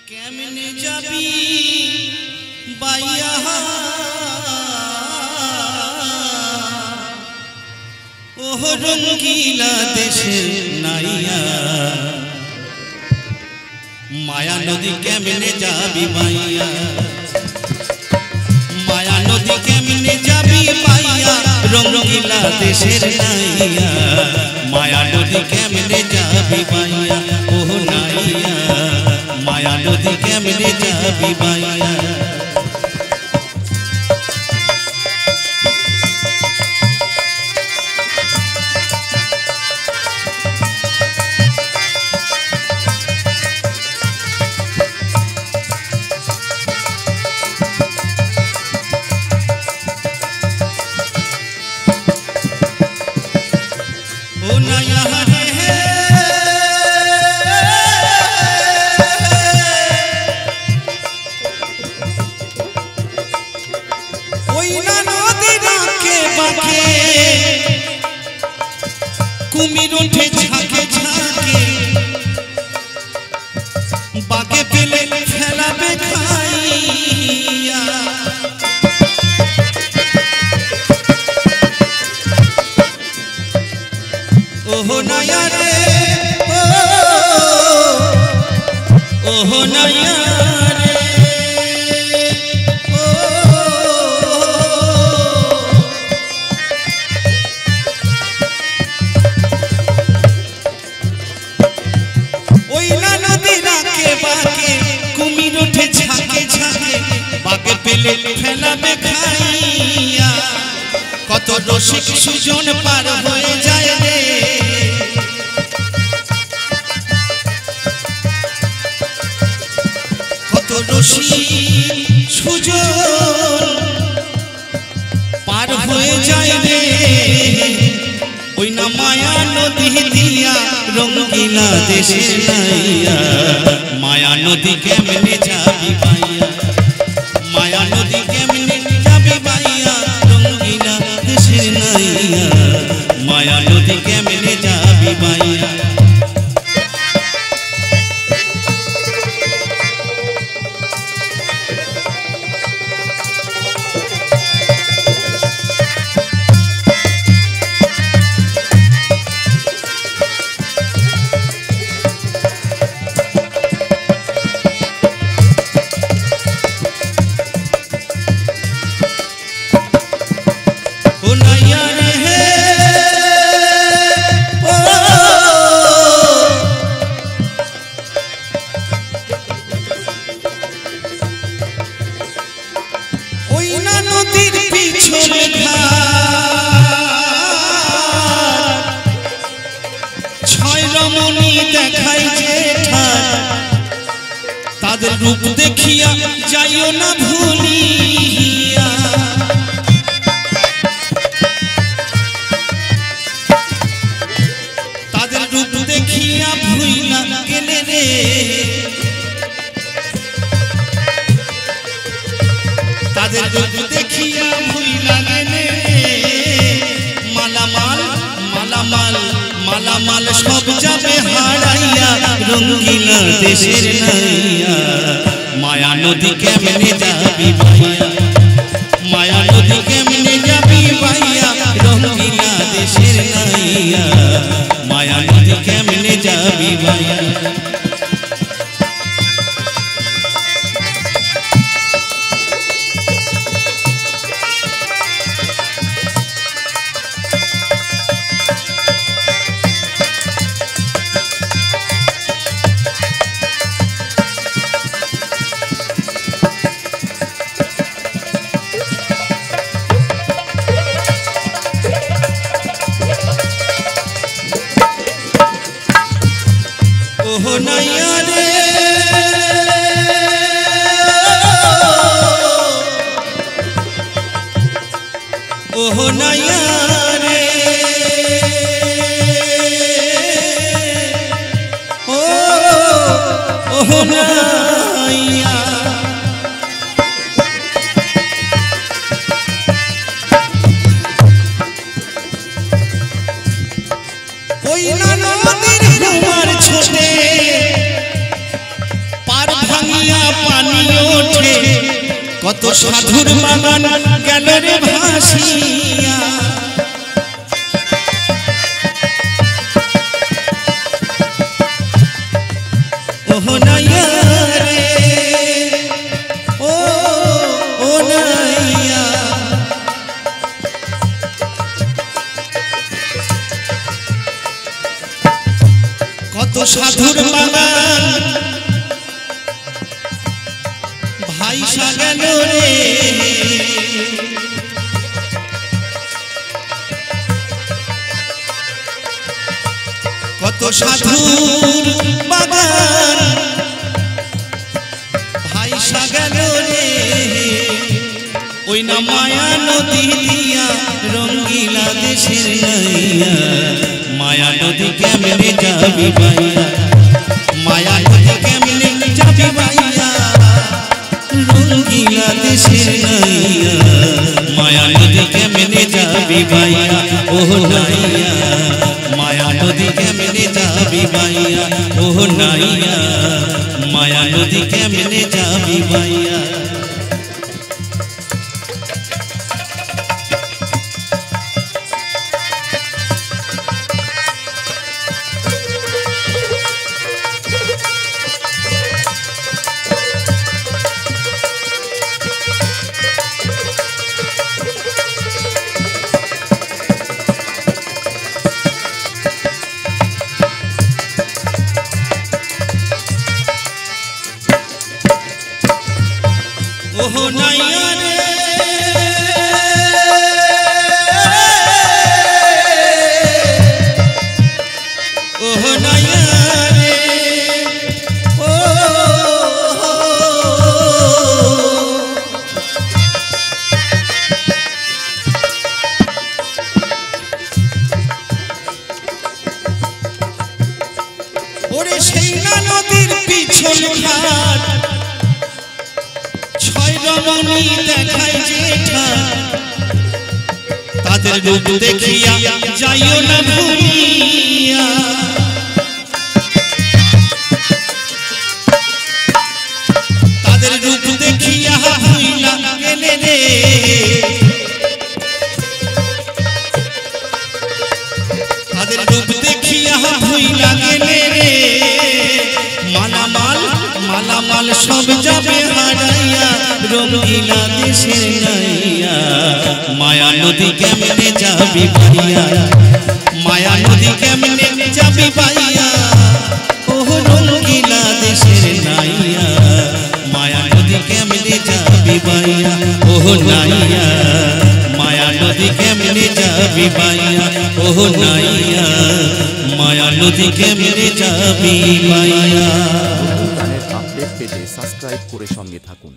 কেমনে যাবি বাইয়া ওহ রঙ্গিলা দেশের নাইয়া মায়া নদী কেমনে যাবি বাইয়া মায়া নদী কেমনে যাবি বাইয়া রঙ্গিলা দেশের নাইয়া মায়া নদী কেমনে যাবি বাইয়া ওহ নাইয়া মায়া নদী কেমনে যাবি বাইয়া कुमिर उठे झाके झाके बागे पेले फैला बे खाइया ओहो नया रे ओहो नया कत रसिक सुजन पार हो जाए रे कत रसिक सुजन पार हो जाए रे ओई ना माया नदी दिया रंगीला देशेर नाइया माया नदी केमने जाबी बाइया माया नदी केमने जाबी बाइया रंगीला देशेर नाइया माया नदी केमने जाबी बाइया रूप देखिया जाइयो ना भूलिया ताদের रूप देखिया भूला गेले रे ताদের रूप देखिया भूला गेले मालामाल मालामाल मालामाल सब जाबे हाराइया रंगीला देशेर नाइया माया नदी केमने जाबी बाइया माया नदी केमने जाबी बाइया रंगीला देशेर नाइया माया नदी केमने जाबी बाइया ओहो नैया रे ओहो नैया रे ओहो नैया कोई ना नदीर घुमार छोटे पार भांगी পানি ওঠে কত সাধুর বাগান গেল রে ভাসিয়া ওহ নাইয়া রে ও নাইয়া কত সাধুর বাগান ভাই সাগেল রে কত সাধুর বাগান ভাই সাগেল রে ওই না মায়া নদী দিয়া রঙ্গিলা দেশের নাইয়া মায়া নদী কেমনে যাবি বাইয়া মায়া নদী কেমনে যাবি বাইয়া রঙ্গিলা দেশের নাইয়া মায়া নদী কেমনে যাবি বাইয়া ও নাইয়া মায়া নদী কেমনে যাবি বাইয়া ও নাইয়া মায়া নদী কেমনে যাবি বাইয়া ওহ নাইয়া রে ওহ নাইয়া রে ও ওরে সেই না নদীর পিছন ঘাট রমণী দেখায় জেঠা তাদের রূপ দেখিয়া যাইও না ভুলিয়া তাদের রূপ দেখিয়া হইলা গেলে রে তাদের রূপ দেখিয়া হইলা গেলে রে মালামাল মালামাল সব যাবে হারাইয়া রঙ্গিলা দেশের নাইয়া মায়া নদী কেমনে যাবি বাইয়া মায়া নদী কেমনে যাবি বাইয়া ওহ রঙ্গিলা দেশের নাইয়া মায়া নদী কেমনে যাবি বাইয়া ওহ নাইয়া মায়া নদী কেমনে যাবি বাইয়া ওহ নাইয়া মায়া নদী কেমনে যাবি বাইয়া। গানের আপডেট পেতে সাবস্ক্রাইব করে সঙ্গে থাকুন।